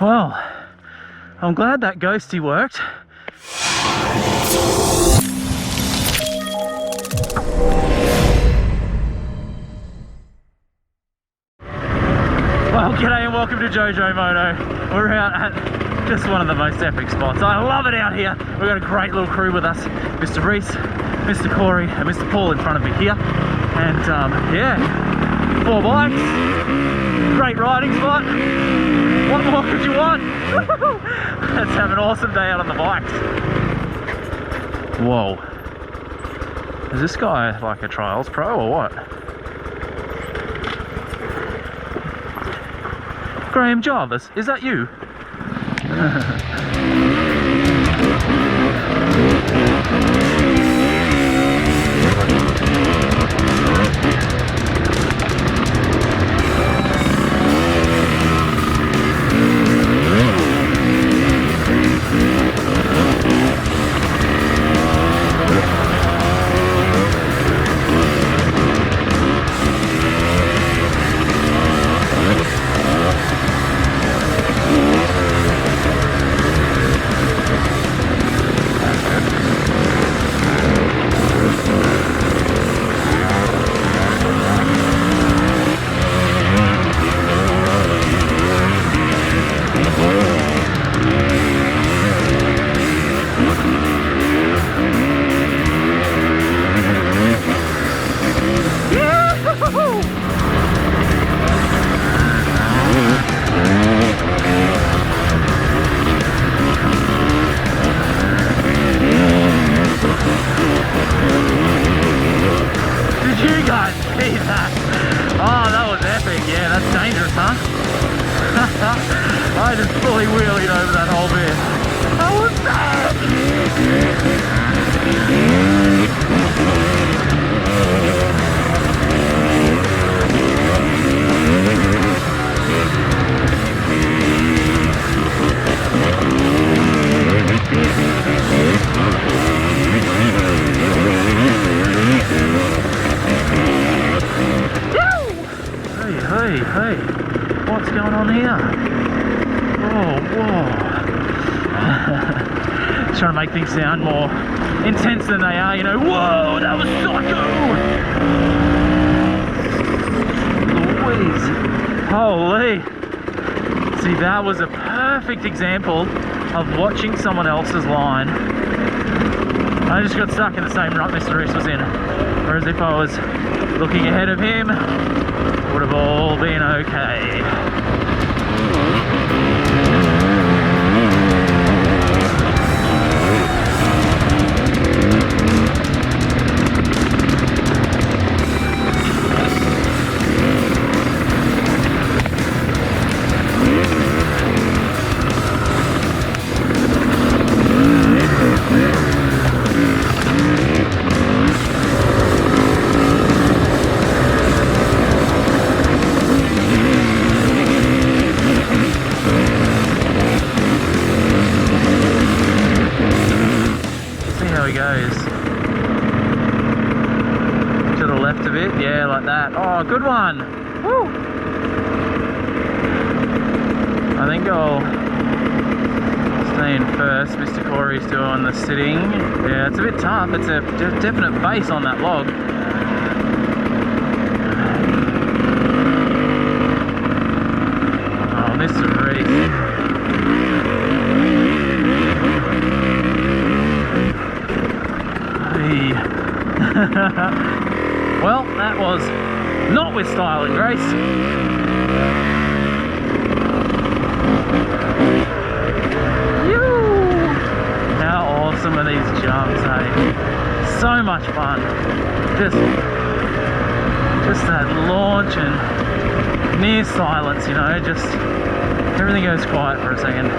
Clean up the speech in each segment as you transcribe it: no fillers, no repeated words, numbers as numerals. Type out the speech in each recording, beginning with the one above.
Well, I'm glad that ghosty worked. Well, g'day and welcome to JoeJoeMoto. We're out at just one of the most epic spots. I love it out here. We've got a great little crew with us. Mr. Reese, Mr. Corey and Mr. Paul in front of me here. And yeah, 4 bikes, great riding spot. What more could you want? Let's have an awesome day out on the bikes. Whoa. Is this guy like a trials pro or what? Graham Jarvis, is that you? I just fully wheelied over that whole bit. That was bad! Hey, what's going on here? Whoa. Trying to make things sound more intense than they are, you know. Whoa, that was psycho! Louise. Holy. See, that was a perfect example of watching someone else's line. I just got stuck in the same rut Mr. Reese was in. Whereas if I was looking ahead of him, would have all been okay. Goes to the left a bit, yeah, like that. Oh, good one. Woo. I think I'll stay in first. Mr. Corey's doing the sitting. Yeah, it's a bit tough. It's a definite base on that log. Oh, Mr. Reese. Well, that was not with style and grace. How awesome are these jumps, eh? So much fun. Just that launch and near silence, you know, just everything goes quiet for a second.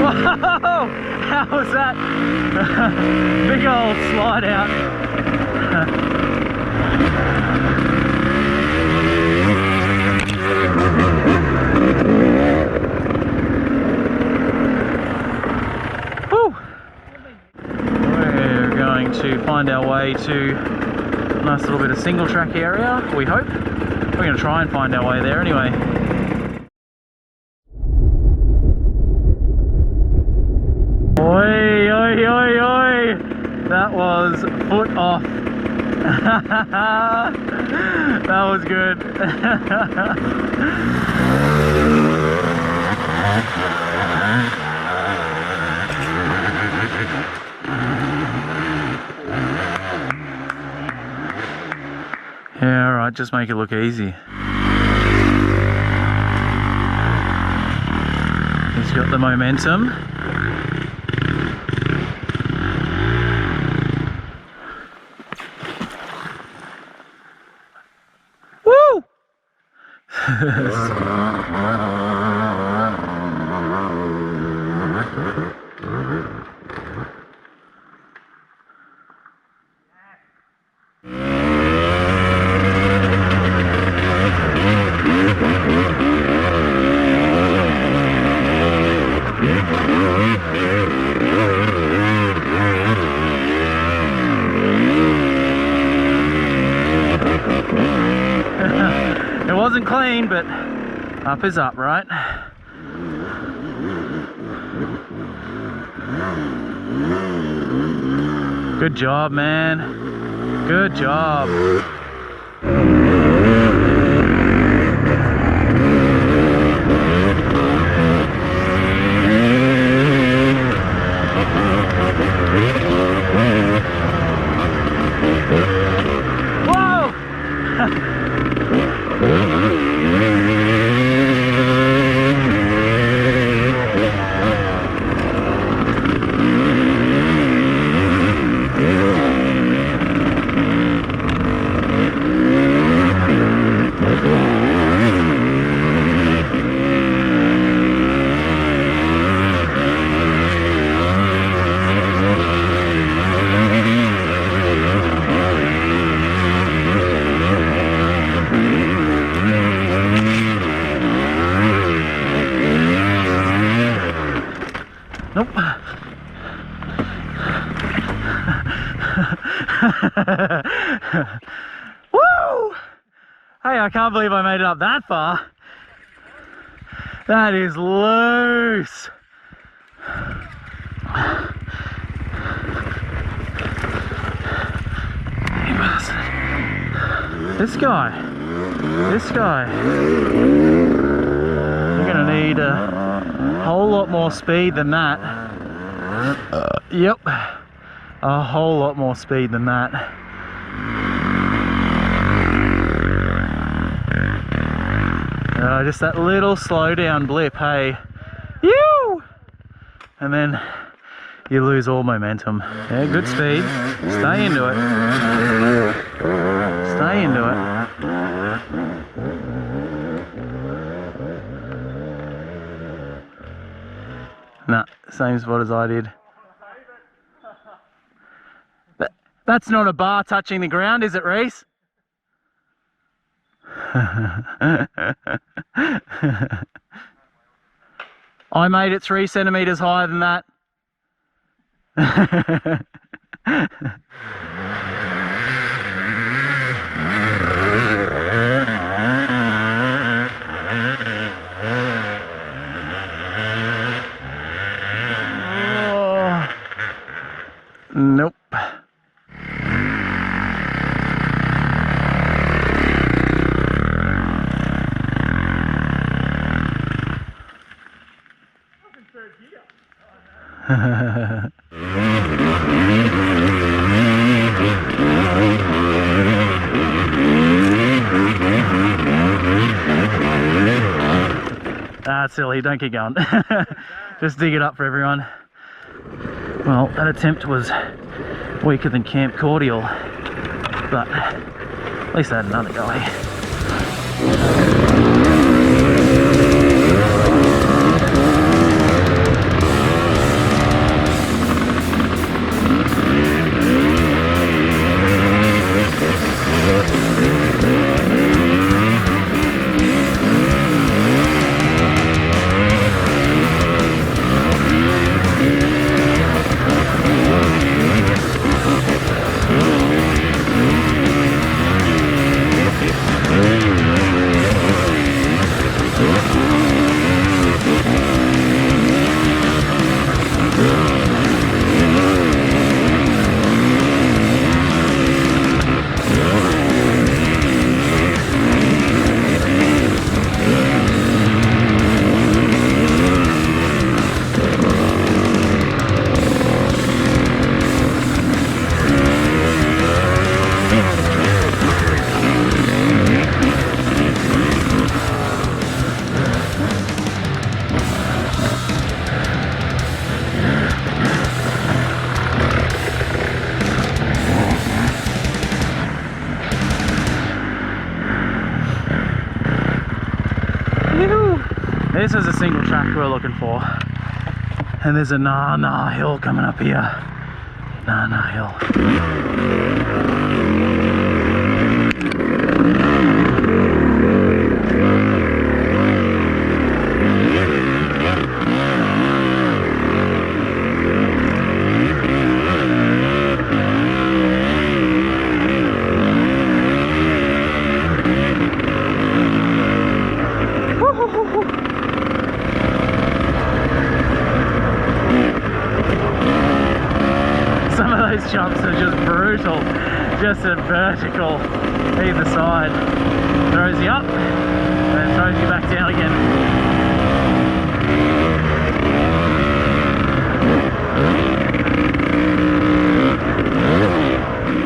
Whoa! How was that? Big old slide out. way to a nice little bit of single track area, we hope. We're going to try and find our way there anyway. Oi, oi, oi, oi! That was foot off. That was good. Yeah, alright, just make it look easy. He's got the momentum. Woo! It wasn't clean, but up is up, right? Good job, man. Good job. Whoa! Nope. Woo! Hey, I can't believe I made it up that far. That is loose. This guy. You're gonna need a whole lot more speed than that. Yep, a whole lot more speed than that. Just that little slowdown blip, hey. Yoo! And then you lose all momentum. Yeah, good speed. Stay into it. Stay into it. Nah, same spot as I did. That's not a bar touching the ground, is it, Reese? I made it 3 centimeters higher than that. Oh. Nope. That's silly, don't keep going. Just dig it up for everyone. Well, that attempt was weaker than Camp Cordial, but at least I had another guy. This is a single track we're looking for. And there's a Nah hill coming up here. Nah hill. Jumps are just brutal, just a vertical either side. Throws you up and throws you back down again.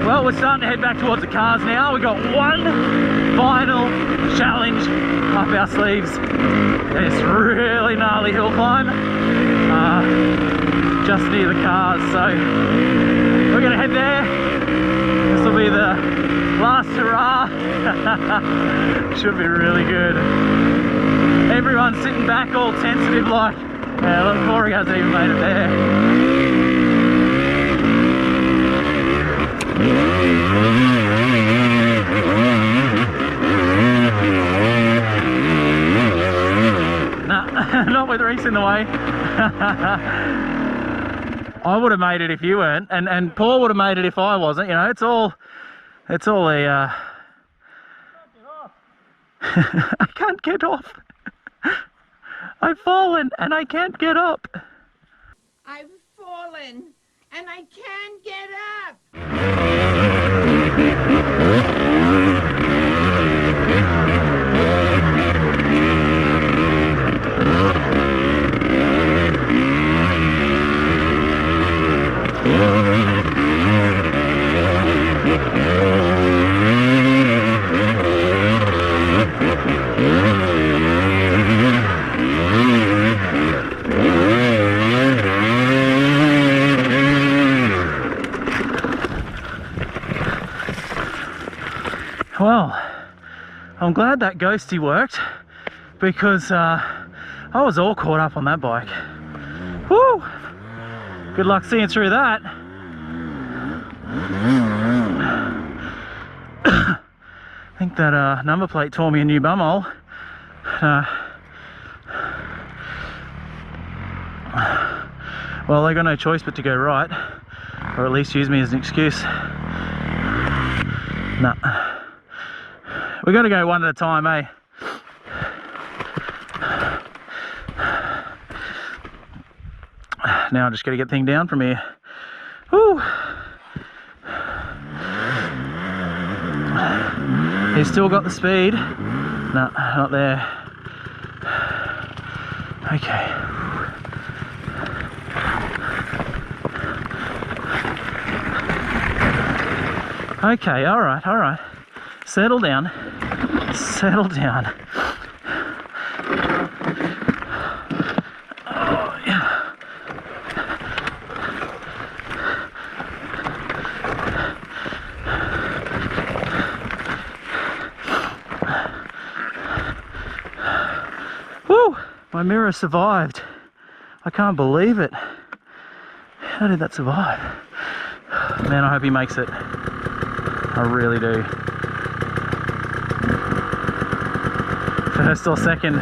Well, we're starting to head back towards the cars now. We've got one final challenge up our sleeves. It's really gnarly hill climb, just near the cars, so we're gonna head there. This will be the last hurrah. Should be really good. Everyone's sitting back all tentative like, yeah, look, Corey hasn't even made it there. Nah, not with Reese in the way. I would have made it if you weren't, and Paul would have made it if I wasn't. You know, it's all a. I can't get off. I've fallen and I can't get up. I've fallen and I can't get up. Well, I'm glad that ghosty worked, because I was all caught up on that bike. Woo! Good luck seeing through that. I think that number plate tore me a new bumhole. Well, they got no choice but to go right, or at least use me as an excuse. Nah. We got to go one at a time, eh? Now I just got to get the thing down from here. Woo! He's still got the speed. No, not there. Okay. Okay, all right. Settle down. Settle down. Oh, yeah. Woo! My mirror survived. I can't believe it. How did that survive? Man, I hope he makes it. I really do. First or second.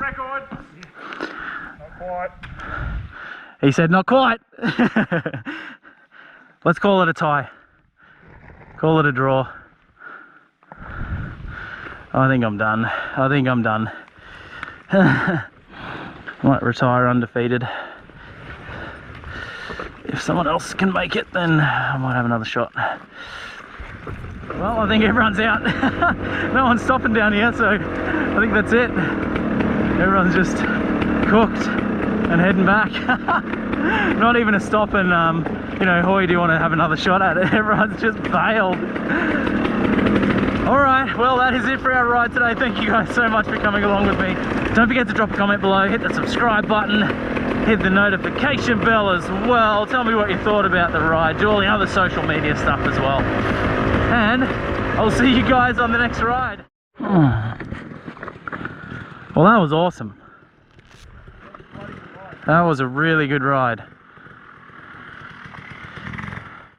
Record. Not quite. He said not quite. Let's call it a tie. Call it a draw. I think I'm done. Might retire undefeated. If someone else can make it, then I might have another shot. Well, I think everyone's out. No one's stopping down here, so I think that's it. Everyone's just cooked and heading back. Not even a stop and, you know, Hoy, do you want to have another shot at it? Everyone's just bailed. All right. well, that is it for our ride today. Thank you guys so much for coming along with me. Don't forget to drop a comment below, hit the subscribe button, hit the notification bell as well. Tell me what you thought about the ride. Do all the other social media stuff as well. And I'll see you guys on the next ride. Well, that was awesome. That was a really good ride.